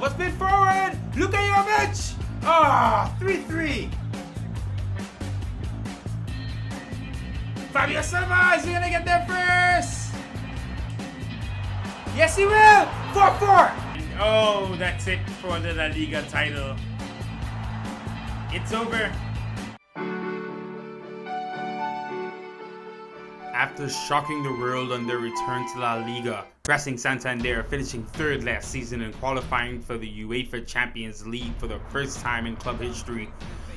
What's been forward? Look at your bench! Ah, 3-3. Fabio Silva, is he gonna get there first? Yes, he will! 4-4. Oh, that's it for the La Liga title. It's over. After shocking the world on their return to La Liga, Racing Santander finishing third last season and qualifying for the UEFA Champions League for the first time in club history.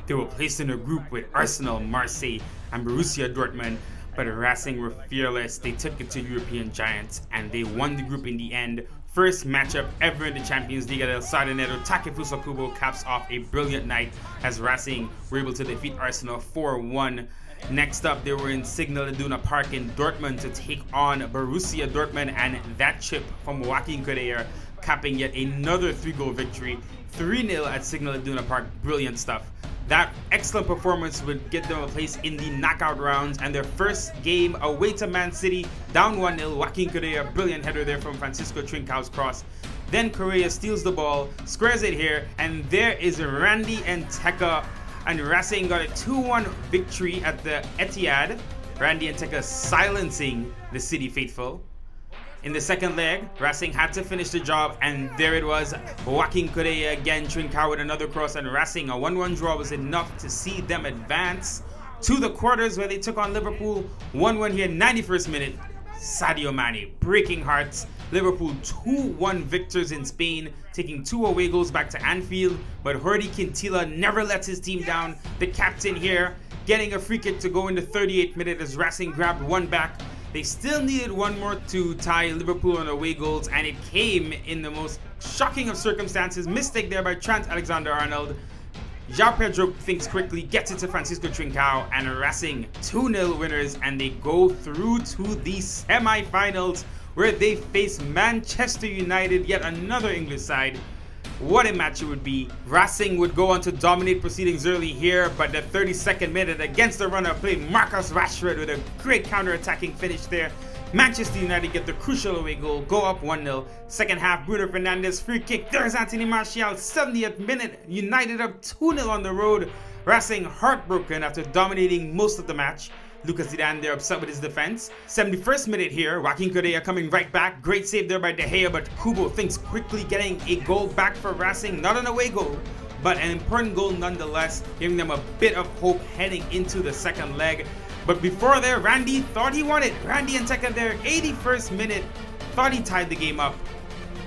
They were placed in a group with Arsenal, Marseille, and Borussia Dortmund, but Racing were fearless. They took it to European giants and they won the group in the end. First matchup ever in the Champions League at El Sardinero. Takefusa Kubo caps off a brilliant night as Racing were able to defeat Arsenal 4-1. Next up, they were in Signal Iduna Park in Dortmund to take on Borussia Dortmund, and that chip from Joaquin Correa capping yet another 3-goal victory, 3-0 at Signal Iduna Park. Brilliant stuff. That excellent performance would get them a place in the knockout rounds, and their first game away to Man City, down 1-0. Joaquin Correa, brilliant header there from Francisco Trincao's cross. Then Correa steals the ball, squares it here, and there is Randy Nteka. And Racing got a 2-1 victory at the Etihad. Randy Nteka silencing the City faithful. In the second leg, Racing had to finish the job, and there it was. Joaquin Correa again, Trincao with another cross, and Racing, a 1-1 draw was enough to see them advance to the quarters where they took on Liverpool. 1-1 here, 91st minute. Sadio Mane breaking hearts. Liverpool 2-1 victors in Spain, taking 2 away goals back to Anfield, but Jordi Quintilla never lets his team down. The captain here getting a free kick to go in the 38th minute as Racing grabbed one back. They still needed one more to tie Liverpool on away goals, and it came in the most shocking of circumstances. Mistake there by Trent Alexander-Arnold. João Pedro thinks quickly, gets it to Francisco Trincao, and Racing 2-0 winners, and they go through to the semifinals where they face Manchester United, yet another English side. What a match it would be. Racing would go on to dominate proceedings early here, but the 32nd minute against the runner play, Marcus Rashford with a great counter-attacking finish there. Manchester United get the crucial away goal, go up 1-0. Second half, Bruno Fernandes free kick. There's Anthony Martial, 70th minute. United up 2-0 on the road. Racing heartbroken after dominating most of the match. Lucas Zidane there upset with his defense. 71st minute here, Joaquin Correa coming right back. Great save there by De Gea, but Kubo thinks quickly getting a goal back for Racing. Not an away goal, but an important goal nonetheless, giving them a bit of hope heading into the second leg. But before there, Randy thought he won it. Randy Nteka there, 81st minute, thought he tied the game up.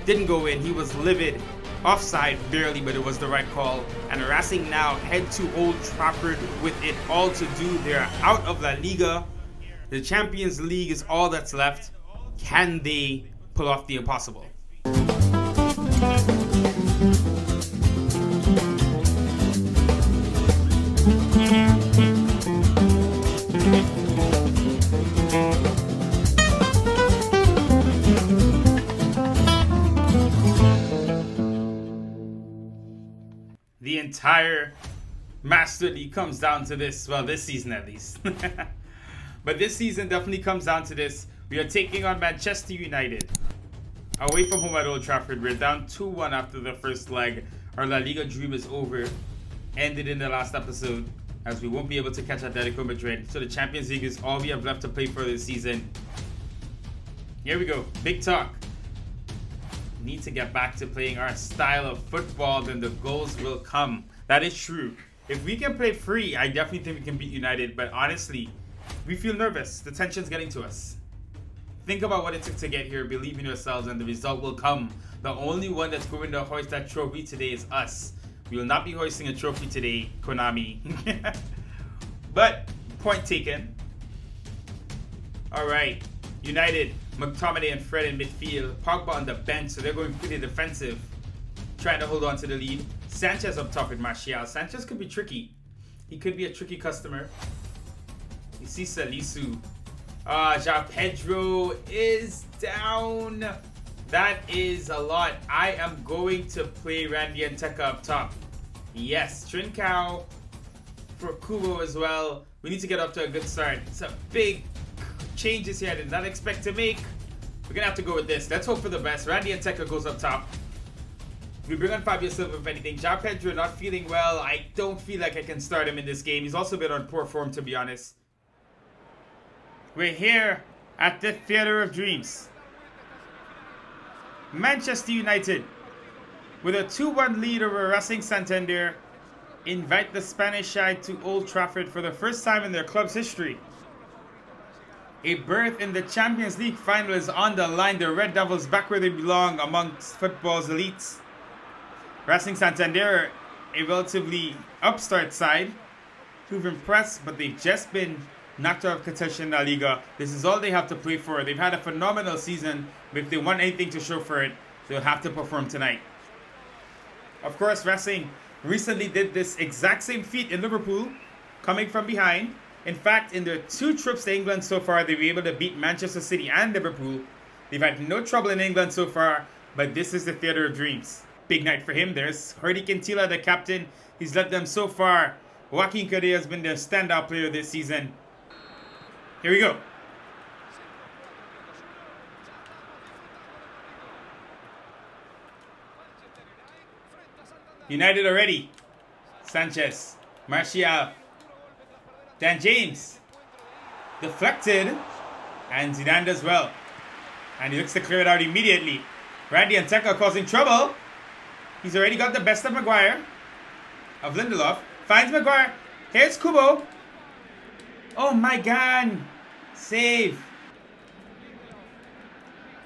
Didn't go in, he was livid. Offside barely, but it was the right call. And Racing now head to Old Trafford with it all to do. They're out of La Liga. The Champions League is all that's left. Can they pull off the impossible? The entire Master League comes down to this. Well, this season at least. But this season definitely comes down to this. We are taking on Manchester United. Away from home at Old Trafford. We're down 2-1 after the first leg. Our La Liga dream is over. Ended in the last episode, as we won't be able to catch Atletico Madrid. So the Champions League is all we have left to play for this season. Here we go. Big talk. Need to get back to playing our style of football, then the goals will come. That is true. If we can play free, I definitely think we can beat United, but honestly, we feel nervous. The tension's getting to us. Think about what it took to get here, believe in yourselves, and the result will come. The only one that's going to hoist that trophy today is us. We will not be hoisting a trophy today, Konami. But, point taken. Alright, United, McTominay and Fred in midfield. Pogba on the bench, so they're going pretty defensive. Trying to hold on to the lead. Sanchez up top with Martial. Sanchez could be tricky. He could be a tricky customer. You see Salisu. João Pedro is down. That is a lot. I am going to play Randy Nteka up top. Yes, Trincao for Kubo as well. We need to get up to a good start. It's a big changes here I did not expect to make. We're gonna have to go with this. Let's hope for the best. Randy Nteka goes up top. We bring on Fabio Silva if anything. João Pedro not feeling well. I don't feel like I can start him in this game. He's also been on poor form, to be honest. We're here at the Theatre of Dreams. Manchester United, with a 2-1 lead over Racing Santander, invite the Spanish side to Old Trafford for the first time in their club's history. A berth in the Champions League final is on the line. The Red Devils back where they belong amongst football's elites. Racing Santander, a relatively upstart side who've impressed, but they've just been knocked out of contention in La Liga. This is all they have to play for. They've had a phenomenal season, but if they want anything to show for it, they'll have to perform tonight. Of course, Racing recently did this exact same feat in Liverpool, coming from behind. In fact, in their 2 trips to England so far, they were able to beat Manchester City and Liverpool. They've had no trouble in England so far, but this is the Theatre of Dreams. Big night for him. There's Herdy Quintilla, the captain. He's led them so far. Joaquin Correa has been their standout player this season. Here we go. United already. Sanchez. Martial. Dan James. Deflected. And Zidane does well. And he looks to clear it out immediately. Randy Anteka causing trouble. He's already got the best of Maguire. Of Lindelof. Finds Maguire. Here's Kubo. Oh my God. Save.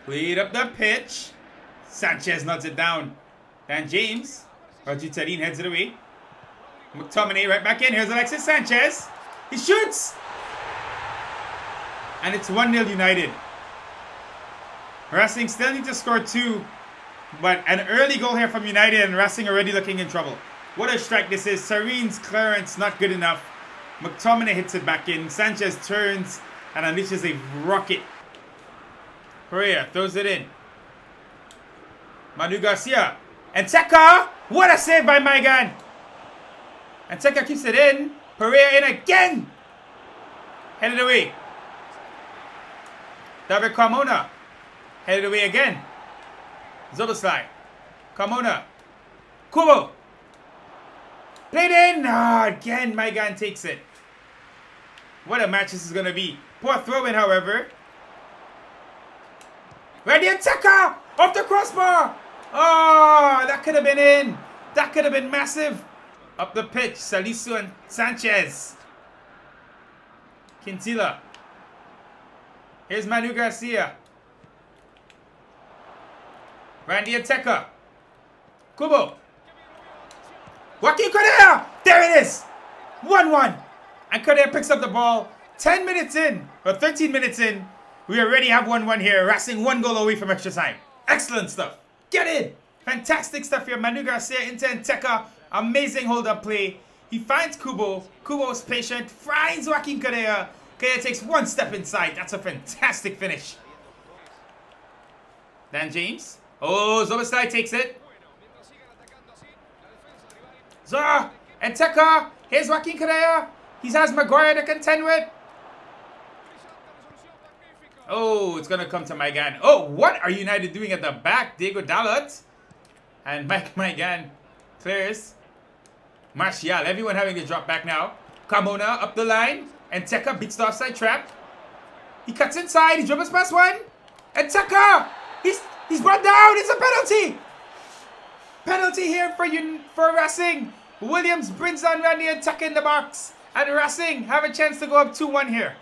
Played up the pitch. Sanchez nods it down. Dan James. Roger Tadine heads it away. McTominay right back in. Here's Alexis Sanchez. He shoots. And it's 1-0 United. Racing still need to score 2. But an early goal here from United and Racing already looking in trouble. What a strike this is. Serene's clearance not good enough. McTominay hits it back in. Sanchez turns and unleashes a rocket. Correa throws it in. Manu Garcia. And Teka! What a save by Maigan! And Teka keeps it in. Pereira in again! Headed away. David Carmona. Headed away again. Zoboslai. Carmona. Kubo. Played in. Again, Maigan takes it. What a match this is going to be. Poor throw-in, however. Ready and Teka! Off the crossbar! Oh, that could have been in. That could have been massive. Up the pitch, Salisu and Sanchez. Quintilla. Here's Manu Garcia. Randy Anteka. Kubo. Joaquin Correa! There it is! 1-1. And Correa picks up the ball. 10 minutes in, or 13 minutes in, we already have 1-1 here. Racing 1 goal away from extra time. Excellent stuff. Get in! Fantastic stuff here. Manu Garcia into Anteka. Amazing hold-up play. He finds Kubo. Kubo's patient. Finds Joaquin Correa. Correa takes 1 step inside. That's a fantastic finish. Dan James. Oh, Zoboslai takes it. Zah! Anteka. Here's Joaquin Correa. He has Maguire to contend with. Oh, it's going to come to Maigan. Oh, what are United doing at the back? Diego Dalot. And Mike Maigan clears. Martial. Everyone having to drop back now. Carmona up the line. And Teka beats the offside trap. He cuts inside. He dribbles past one. And Teka! He's brought down. It's a penalty. Penalty here for Racing. Williams brings on Randy Anteka in the box. And Racing have a chance to go up 2-1 here.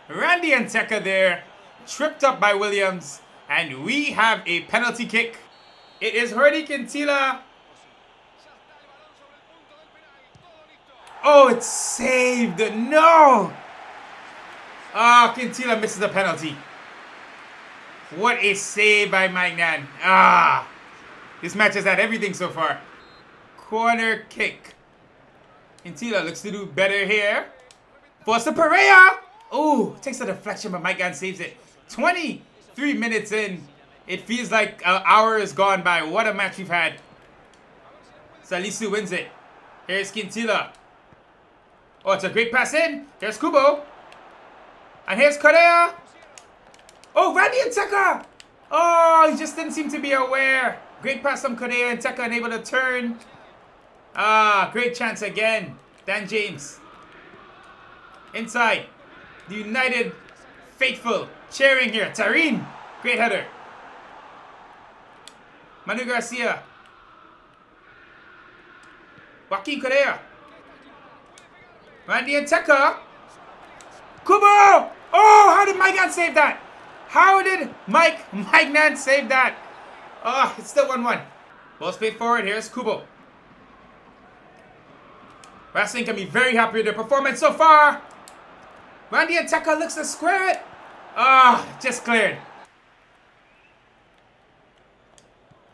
Randy Anteka there. Tripped up by Williams. And we have a penalty kick. It is Herdy Quintilla. Oh, it's saved. No. Ah, Quintilla misses the penalty. What a save by Magnan. Ah. This match has had everything so far. Corner kick. Quintilla looks to do better here. Force to Pereira. Oh, takes a deflection, but Magnan saves it. 23 minutes in. It feels like an hour is gone by. What a match we've had. Salisu wins it. Here's Quintilla. Oh, it's a great pass in. Here's Kubo. And here's Correa. Oh, Randy Anteka. Oh, he just didn't seem to be aware. Great pass from Correa, and Teka unable to turn. Ah, great chance again. Dan James. Inside. The United faithful cheering here. Tarin. Great header. Manu Garcia. Joaquin Correa. Randy and Teka. Kubo! Oh, how did Mike Nance save that? How did Mike Nance save that? Oh, it's still 1-1. Ball's played forward. Here's Kubo. Wrestling can be very happy with their performance so far. Randy and Teka looks to square it. Ah, just cleared.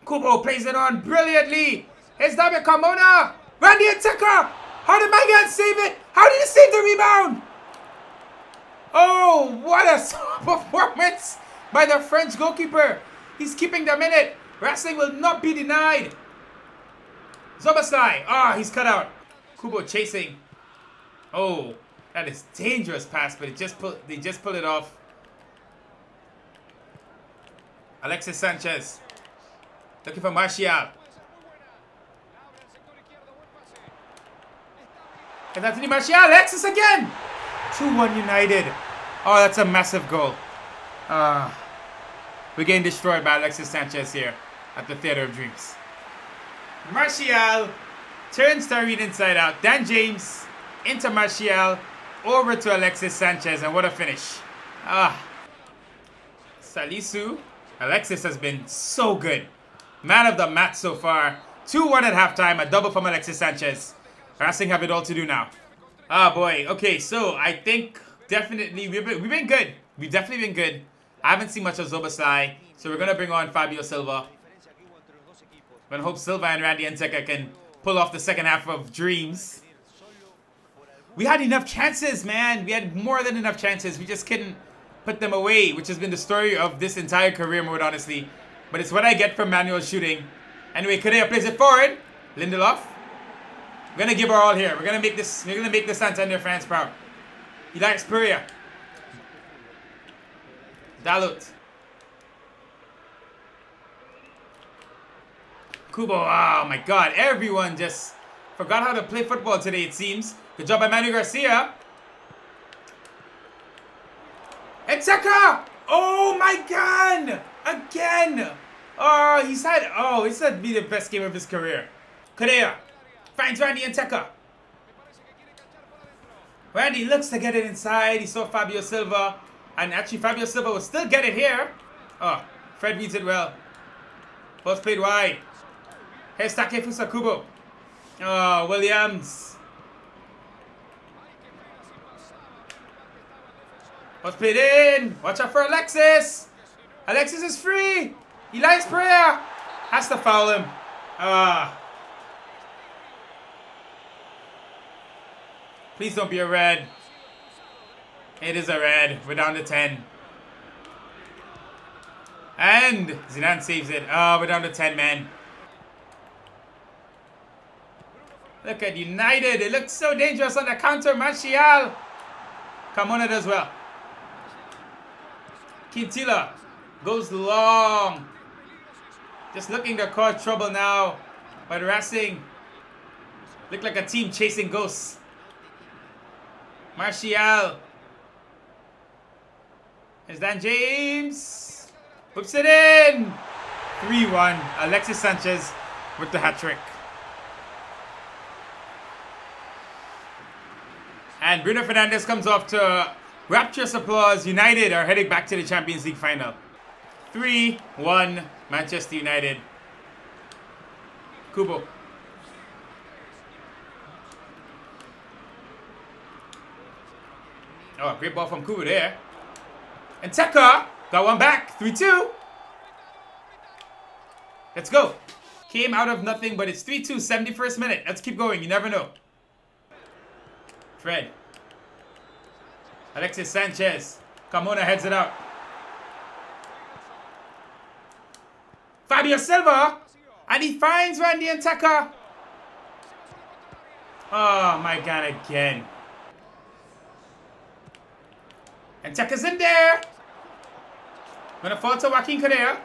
Kubo plays it on brilliantly. Here's David Carmona. Randy and Teka. How did Mike Nance save it? How did he save the rebound? Oh, what a performance by the French goalkeeper. He's keeping them in it. Wrestling will not be denied. Zoboslai. Ah, he's cut out. Kubo chasing. Oh, that is dangerous pass, but they just pull it off. Alexis Sanchez. Looking for Martial. And Anthony Martial. Alexis again. 2-1 United. Oh, that's a massive goal. We're getting destroyed by Alexis Sanchez here at the Theater of Dreams. Martial turns Tarin inside out. Dan James into Martial. Over to Alexis Sanchez. And what a finish. Salisu. Alexis has been so good. Man of the match so far. 2-1 at halftime. A double from Alexis Sanchez. Racing have it all to do now. Ah, boy. Okay, so I think definitely we've been good. We've definitely been good. I haven't seen much of Zoboslai, so we're going to bring on Fabio Silva. We're going to hope Silva and Randy Nteka can pull off the second half of Dreams. We had enough chances, man. We had more than enough chances. We just couldn't put them away, which has been the story of this entire career mode, honestly. But it's what I get from manual shooting. Anyway, Correa plays it forward. Lindelof. We're gonna give our all here. We're gonna make this Santander fans proud. Elias Pereira. Dalut. Kubo. Oh my god. Everyone just forgot how to play football today, it seems. Good job by Manu Garcia. And Teka! Oh my god! Again! Oh, this had to be the best game of his career. Correa finds Randy and Teka. Randy looks to get it inside. He saw Fabio Silva. And actually, Fabio Silva will still get it here. Oh, Fred reads it well. Ball's played wide. Here's Takefusa Kubo. Oh, Williams. Ball's played in. Watch out for Alexis. Alexis is free. Elias Pereira has to foul him. Please don't be a red. It is a red. We're down to 10. And Zidane saves it. We're down to 10, man. Look at United. It looks so dangerous on the counter. Martial. Carmona does well. Quintilla goes long. Just looking to cause trouble now. But Racing look like a team chasing ghosts. Martial. There's Dan James. Whips it in. 3-1. Alexis Sanchez with the hat trick. And Bruno Fernandes comes off to rapturous applause. United are heading back to the Champions League final. 3-1 Manchester United. Kubo. Oh, great ball from Kubo there. And Teka got one back. 3-2. Let's go. Came out of nothing, but it's 3-2, 71st minute. Let's keep going. You never know. Fred. Alexis Sanchez. Carmona heads it out. Fabio Silva. And he finds Randy and Teka. Oh my god, again. And Teka's in there. Gonna fall to Joaquin Correa.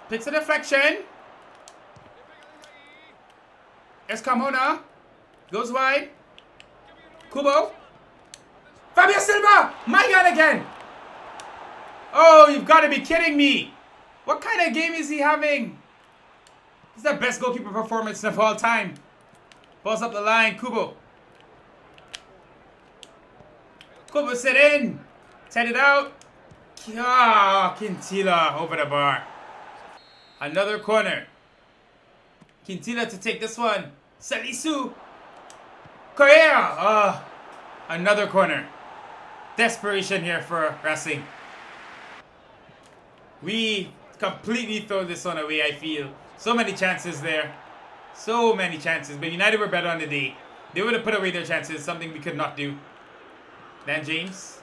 Picks a deflection. Escamona. Goes wide. Kubo. Fabio Silva! My God again! Oh, you've got to be kidding me! What kind of game is he having? It's the best goalkeeper performance of all time. Balls up the line, Kubo. Kubo sit in. Set it out. Ah, Quintila over the bar. Another corner. Quintila to take this one. Salisu. Correa. Another corner. Desperation here for Racing. We completely throw this one away, I feel. So many chances there. So many chances. But United were better on the day. They would have put away their chances. Something we could not do. Dan James.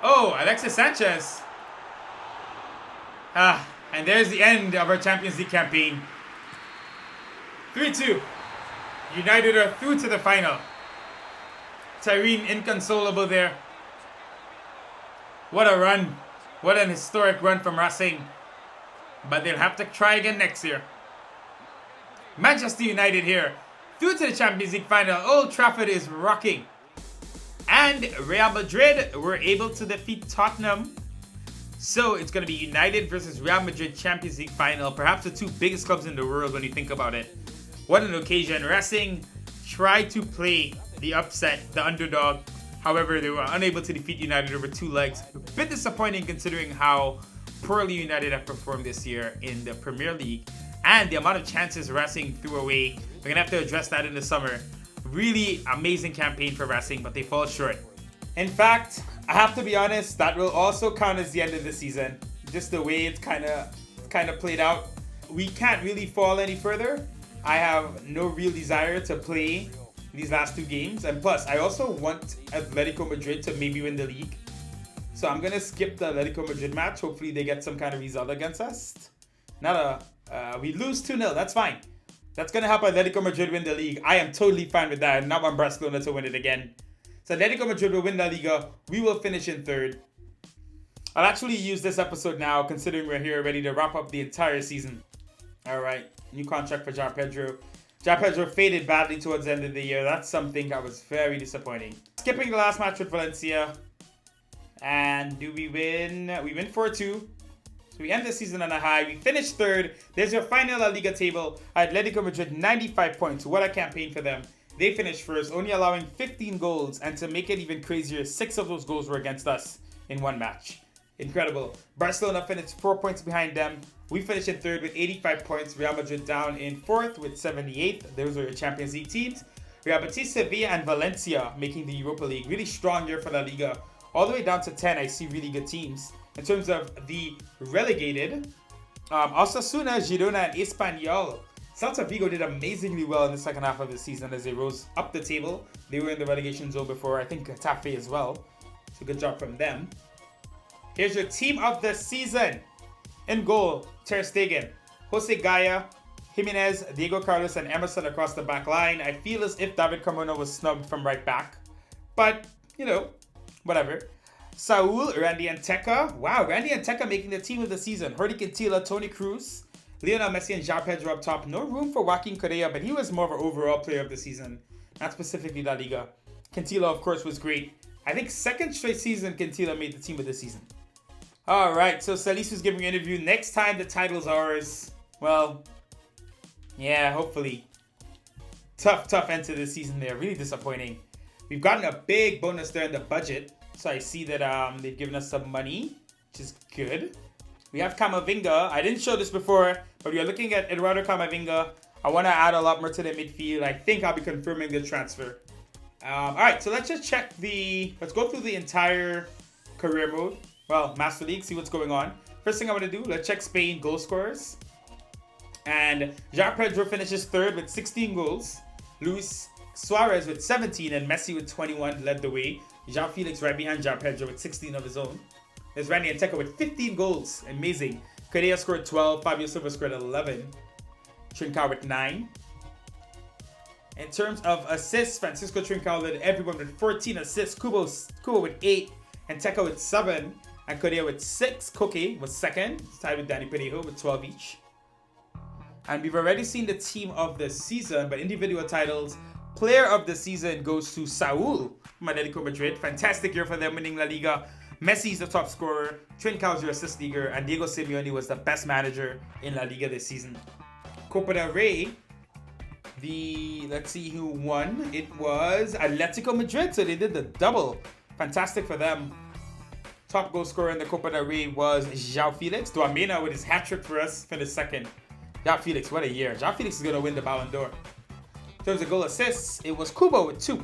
Oh, Alexis Sanchez. And there's the end of our Champions League campaign. 3-2. United are through to the final. Tyrene inconsolable there. What a run. What an historic run from Racing. But they'll have to try again next year. Manchester United here. Through to the Champions League final. Old Trafford is rocking. And Real Madrid were able to defeat Tottenham. So it's going to be United versus Real Madrid Champions League final. Perhaps the two biggest clubs in the world when you think about it. What an occasion. Racing tried to play the upset, the underdog. However, they were unable to defeat United over two legs. A bit disappointing considering how poorly United have performed this year in the Premier League. And the amount of chances Racing threw away. We're going to have to address that in the summer. Really amazing campaign for Racing, but they fall short. In fact, I have to be honest, that will also count as the end of the season. Just the way it's kind of played out. We can't really fall any further. I have no real desire to play these last two games. And plus, I also want Atletico Madrid to maybe win the league. So I'm going to skip the Atletico Madrid match. Hopefully they get some kind of result against us. We lose 2-0. That's fine. That's going to help Atletico Madrid win the league. I am totally fine with that. And now I want Barcelona to win it again. So Atletico Madrid will win La Liga. We will finish in third. I'll actually use this episode now, considering we're here ready to wrap up the entire season. All right. New contract for João Pedro. João Pedro faded badly towards the end of the year. That's something that was very disappointing. Skipping the last match with Valencia. And do we win? We win 4-2. So we end the season on a high. We finish third. There's your final La Liga table. Atletico Madrid, 95 points. What a campaign for them. They finished first, only allowing 15 goals. And to make it even crazier, 6 of those goals were against us in one match. Incredible. Barcelona finished 4 points behind them. We finished in third with 85 points. Real Madrid down in fourth with 78. Those are your Champions League teams. Real Betis, Sevilla, and Valencia making the Europa League. Really strong year for La Liga. All the way down to 10, I see really good teams. In terms of the relegated, Osasuna, Girona, and Espanyol. Celta Vigo did amazingly well in the second half of the season as they rose up the table. They were in the relegation zone before, I think Getafe as well. So good job from them. Here's your team of the season. In goal, Ter Stegen, Jose Gaya, Jimenez, Diego Carlos, and Emerson across the back line. I feel as if David Carmona was snubbed from right back. But, you know, whatever. Saul, Randy Anteka. Wow, Randy Anteka making the team of the season. Jordi Quintila, Toni Kroos, Lionel Messi, and João Pedro up top. No room for Joaquin Correa, but he was more of an overall player of the season. Not specifically La Liga. Quintila, of course, was great. I think second straight season, Quintila made the team of the season. All right, so Salisu's giving an interview. Next time the title's ours. Well, yeah, hopefully. Tough end to the season there. Really disappointing. We've gotten a big bonus there in the budget. So I see that they've given us some money, which is good. We have Camavinga. I didn't show this before, but we are looking at Eduardo Camavinga. I want to add a lot more to the midfield. I think I'll be confirming the transfer. All right, so let's just let's go through the entire career mode. Well, Master League, see what's going on. First thing I want to do, let's check Spain goal scorers. And João Pedro finishes third with 16 goals. Luis Suarez with 17 and Messi with 21 led the way. João Felix right behind João Pedro with 16 of his own. There's Randy Anteka with 15 goals. Amazing. Correa scored 12. Fabio Silva scored 11. Trincao with 9. In terms of assists, Francisco Trincao led everyone with 14 assists. Kubo with 8. Anteka with 7. and Korea with 6. Koke was second, tied with Danny Perejo with 12 each. And we've already seen the team of the season, but individual titles, player of the season goes to Saul from Atletico Madrid. Fantastic year for them, winning La Liga. Messi's the top scorer, Trincão's your assist leader, and Diego Simeone was the best manager in La Liga this season. Copa del Rey, let's see who won. It was Atletico Madrid, so they did the double. Fantastic for them. Top goal scorer in the Copa del Rey was João Felix. Duamena with his hat-trick for us finished second. João Felix, what a year. João Felix is going to win the Ballon d'Or. In terms of goal assists, it was Kubo with 2.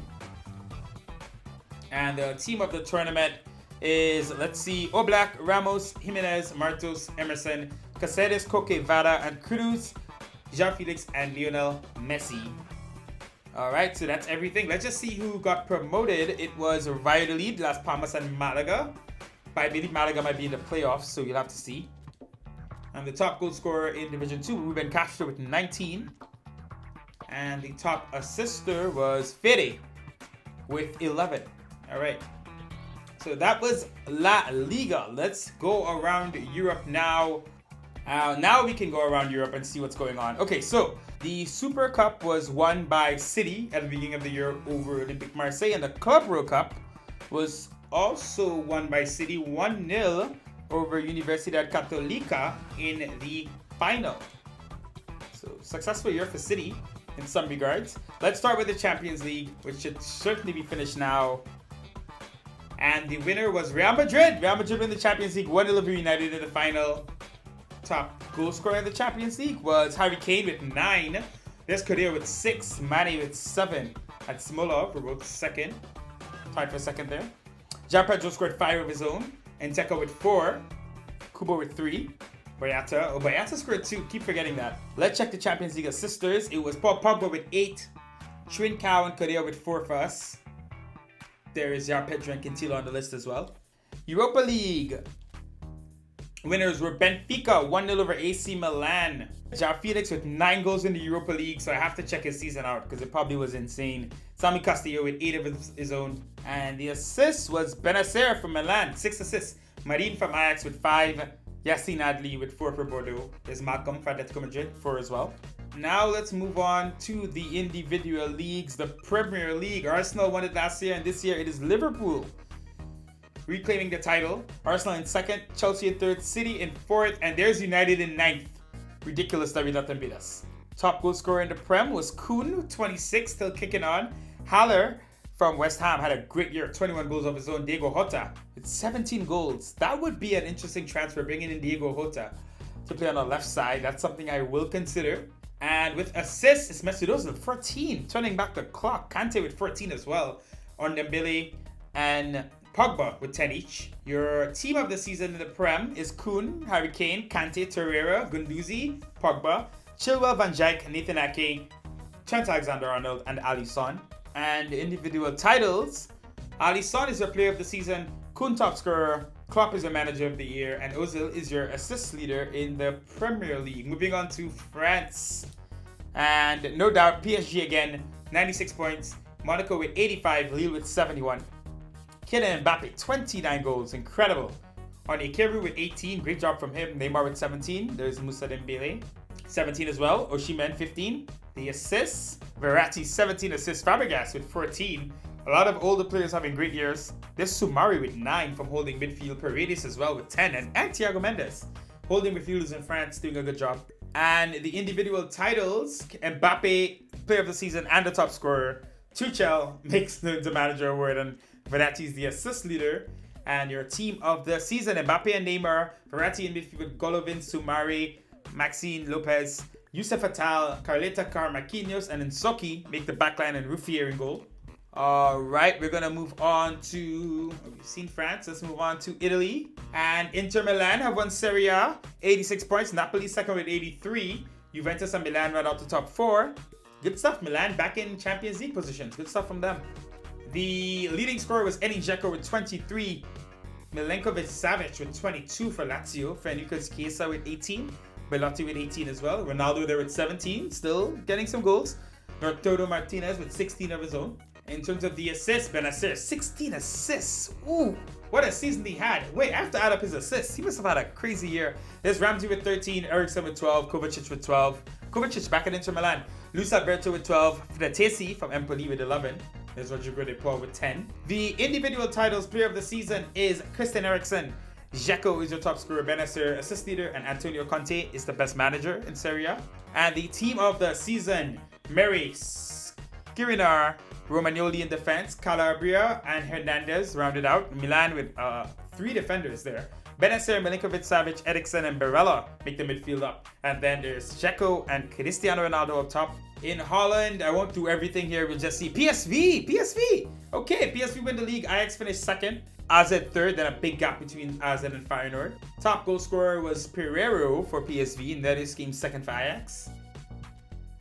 And the team of the tournament is, let's see, Oblak, Ramos, Jimenez, Martos, Emerson, Caceres, Koke, Vara, and Cruz, João Felix, and Lionel Messi. Alright, so that's everything. Let's just see who got promoted. It was Valladolid, Las Palmas, and Malaga. But I believe Malaga might be in the playoffs, so you'll have to see. And the top goal scorer in Division 2, Ruben Castro with 19. And the top assister was Fede with 11. Alright. So that was La Liga. Let's go around Europe now. Now we can go around Europe and see what's going on. Okay, so the Super Cup was won by City at the beginning of the year over Olympique Marseille. And the Club World Cup was also won by City 1-0 over Universidad Católica in the final. So successful year for City in some regards. Let's start with the Champions League, which should certainly be finished now. And the winner was Real Madrid. Real Madrid win the Champions League, 1-0 over United in the final. Top goal scorer in the Champions League was Harry Kane with 9. There's Korea with 6. Mane with 7. And Smolov were both second. Tied for second there. Jean Pedro scored 5 of his own. Enteka with 4. Kubo with 3. Boyata scored 2. Keep forgetting that. Let's check the Champions League assisters. It was Paul Pogba with 8. Trincão and Korea with 4 for us. There is Jean Pedro and Quintilo on the list as well. Europa League. Winners were Benfica, 1-0 over AC Milan. João Felix with 9 goals in the Europa League, so I have to check his season out because it probably was insane. Sami Castillo with 8 of his own. And the assist was Benacer from Milan, 6 assists. Marin from Ajax with 5. Yassine Adli with 4 for Bordeaux. There's Malcolm for Atletico Madrid, 4 as well. Now let's move on to the individual leagues. The Premier League. Arsenal won it last year, and this year it is Liverpool reclaiming the title. Arsenal in second, Chelsea in third, City in fourth, and there's United in ninth. Ridiculous that we let them beat us. Top goal scorer in the Prem was Kuhn, 26, still kicking on. Haller from West Ham had a great year, 21 goals of his own. Diego Jota with 17 goals. That would be an interesting transfer, bringing in Diego Jota to play on the left side. That's something I will consider. And with assists, it's Mesut Ozil, 14, turning back the clock. Kante with 14 as well. On Dembele and Pogba with 10 each. Your team of the season in the Prem is Kuhn, Harry Kane, Kante, Torreira, Gunduzi, Pogba, Chilwell, Van Dijk, Nathan Ake, Trent Alexander-Arnold, and Alisson. And individual titles, Alisson is your player of the season, Kuhn top scorer, Klopp is your manager of the year, and Ozil is your assist leader in the Premier League. Moving on to France. And no doubt, PSG again, 96 points. Monaco with 85, Lille with 71. Kylian Mbappe, 29 goals, incredible. On Ikeru with 18, great job from him. Neymar with 17, there's Moussa Dembele, 17 as well. Osimhen, 15. The assists, Verratti, 17 assists. Fabregas with 14. A lot of older players having great years. There's Soumare with 9 from holding midfield. Paredes as well with 10. And Thiago Mendes, holding midfielders in France, doing a good job. And the individual titles, Mbappe, player of the season and the top scorer. Tuchel makes the manager award, and Verratti is the assist leader. And your team of the season, Mbappe and Neymar. Verratti in midfield with Golovin, Soumare, Maxine Lopez, Youssef Attal, Carleta Car, Marquinhos, and Nsoki make the backline, and Ruffier in goal. Alright, we're going to move on to, we've seen France, let's move on to Italy. And Inter Milan have won Serie A, 86 points. Napoli second with 83. Juventus and Milan right out to top 4. Good stuff, Milan back in Champions League positions. Good stuff from them. The leading scorer was Edin Dzeko with 23. Milenkovic-Savic with 22 for Lazio. Fenerbahce Chiesa with 18. Belotti with 18 as well. Ronaldo there with 17, still getting some goals. Arturo Martinez with 16 of his own. In terms of the assists, Benacer, 16 assists. Ooh, What a season he had. Wait, I have to add up his assists. He must have had a crazy year. There's Ramsey with 13, Eriksen with 12, Kovacic with 12. Kovacic back at Inter Milan. Luis Alberto with 12, Fratesi from Empoli with 11. There's Rodrigo de Paul with 10. The individual titles player of the season is Christian Eriksen. Dzeko is your top scorer, Benacer assist leader, and Antonio Conte is the best manager in Serie A. And the team of the season, Mary, Skriniar, Romagnoli in defense, Calabria and Hernandez rounded out. Milan with 3 defenders there. Benacer, Milinkovic, Savic, Eriksen, and Barella make the midfield up. And then there's Dzeko and Cristiano Ronaldo up top. In Holland, I won't do everything here. We'll just see PSV. Okay, PSV win the league. Ajax finished second. AZ third, then a big gap between AZ and Feyenoord. Top goal scorer was Pereiro for PSV, and that is game second for Ajax.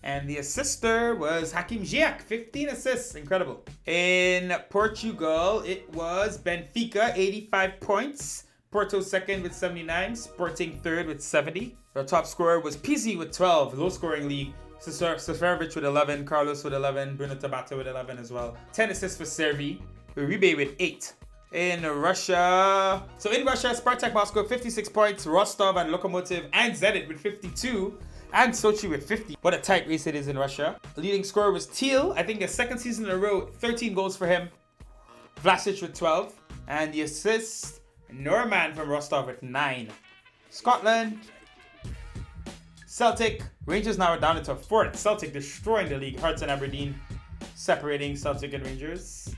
And the assister was Hakim Ziyech, 15 assists, incredible. In Portugal, it was Benfica, 85 points. Porto second with 79, Sporting third with 70. The top scorer was Pizzi with 12, low scoring league. Seferovic with 11, Carlos with 11, Bruno Tabata with 11 as well. 10 assists for Servi, Uribe with 8. In Russia, Spartak Moscow 56 points, Rostov and Lokomotiv and Zenit with 52, and Sochi with 50. What a tight race it is in Russia. The leading scorer was Thiel, I think the second season in a row, 13 goals for him. Vlasic with 12, and the assist, Norman from Rostov with 9. Scotland, Celtic, Rangers now are down into 4th. Celtic destroying the league, Hearts and Aberdeen separating Celtic and Rangers.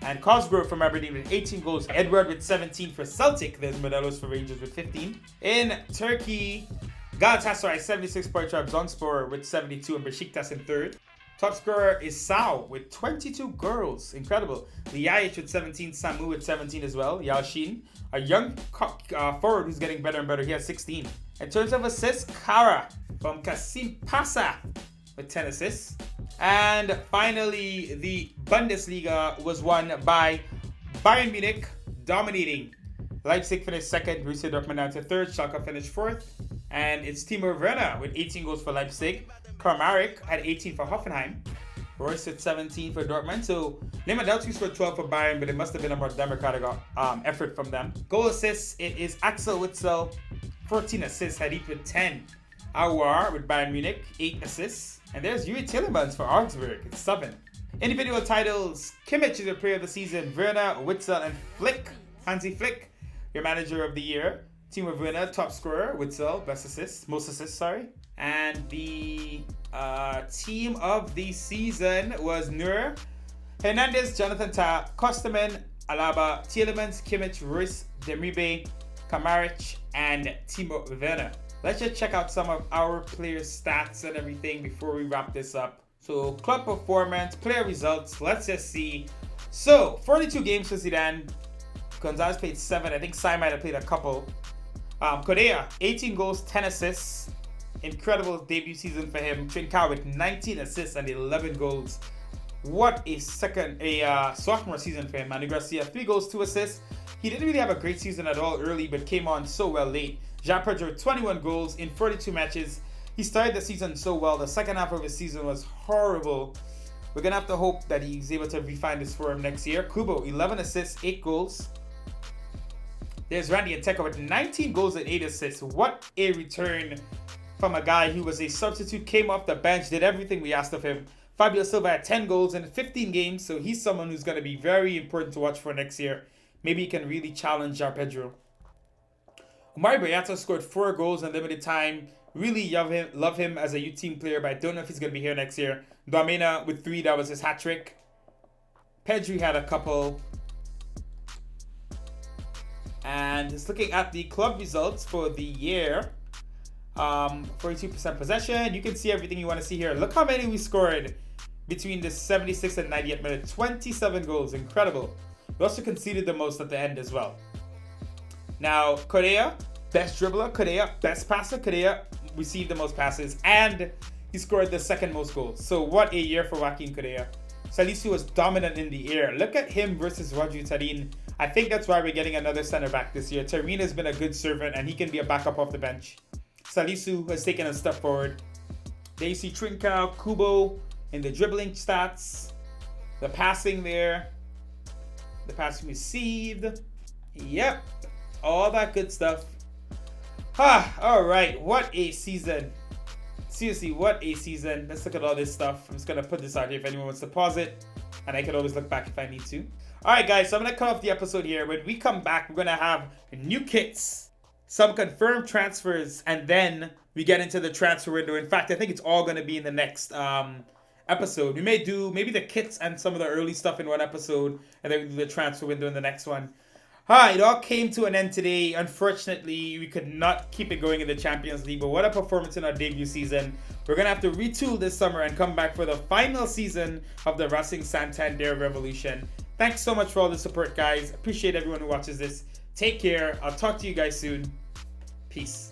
And Cosgrove from Aberdeen with 18 goals. Edward with 17 for Celtic. There's Modelos for Rangers with 15. In Turkey, Galatasaray 76 points. Trabzonspor with 72 and Besiktas in 3rd. Top scorer is Sao with 22 goals. Incredible. Ljajic with 17. Samu with 17 as well. Yalcin, a young forward who's getting better and better. He has 16. In terms of assists, Kara from Kasim Pasa with 10 assists. And finally, the Bundesliga was won by Bayern Munich, dominating. Leipzig finished second, Borussia Dortmund down to third, Schalke finished fourth. And it's Timo Werner with 18 goals for Leipzig. Kramaric had 18 for Hoffenheim. Royce with 17 for Dortmund. So Lewandowski scored 12 for Bayern, but it must have been a more democratic effort from them. Goal assists, it is Axel Witsel, 14 assists, Hadid with 10. Aouar with Bayern Munich, 8 assists. And there's Yuri Tillemans for Augsburg, it's 7. Individual titles, Kimmich is your player of the season, Werner, Witsel, and Flick, Hansi Flick, your manager of the year. Team of Werner, top scorer, Witsel, most assists. And the team of the season was Nur, Hernandez, Jonathan Tah, Kosterman, Alaba, Tielemans, Kimmich, Royce, Demirbay, Kramaric, and Timo Werner. Let's just check out some of our players' stats and everything before we wrap this up. So, club performance, player results, let's just see. So, 42 games for Zidane. Gonzalez played 7. I think Sai might have played a couple. Correa, 18 goals, 10 assists. Incredible debut season for him. Trincao with 19 assists and 11 goals. What a sophomore season for him. Manu Garcia, 3 goals, 2 assists. He didn't really have a great season at all early, but came on so well late. Jean Pedro, 21 goals in 42 matches. He started the season so well. The second half of his season was horrible. We're going to have to hope that he's able to refine this form next year. Kubo, 11 assists, 8 goals. There's Randy Nteka with 19 goals and 8 assists. What a return from a guy who was a substitute, came off the bench, did everything we asked of him. Fabio Silva had 10 goals in 15 games, so he's someone who's going to be very important to watch for next year. Maybe he can really challenge Jean Pedro. Omari Boyata scored 4 goals in limited time. Really love him as a youth team player, but I don't know if he's going to be here next year. Duamena with 3, that was his hat trick. Pedri had a couple. And just looking at the club results for the year, 42% possession. You can see everything you want to see here. Look how many we scored between the 76th and 90th minute. 27 goals, incredible. We also conceded the most at the end as well. Now, Correa, best dribbler. Correa, best passer. Correa received the most passes, and he scored the second most goals. So what a year for Joaquin Correa. Salisu was dominant in the air. Look at him versus Roger Tarin. I think that's why we're getting another center back this year. Tarin has been a good servant, and he can be a backup off the bench. Salisu has taken a step forward. There you see Trincao, Kubo in the dribbling stats. The passing there. The pass received. Yep, all that good stuff. All right, what a season. Seriously, what a season. Let's look at all this stuff. I'm just going to put this out here if anyone wants to pause it. And I can always look back if I need to. Alright guys, so I'm going to cut off the episode here. When we come back, we're going to have new kits, some confirmed transfers, and then we get into the transfer window. In fact, I think it's all going to be in the next episode. We may do maybe the kits and some of the early stuff in one episode, and then we do the transfer window in the next one. It all came to an end today. Unfortunately, we could not keep it going in the Champions League, but what a performance in our debut season. We're going to have to retool this summer and come back for the final season of the Racing Santander Revolution. Thanks so much for all the support, guys. Appreciate everyone who watches this. Take care. I'll talk to you guys soon. Peace.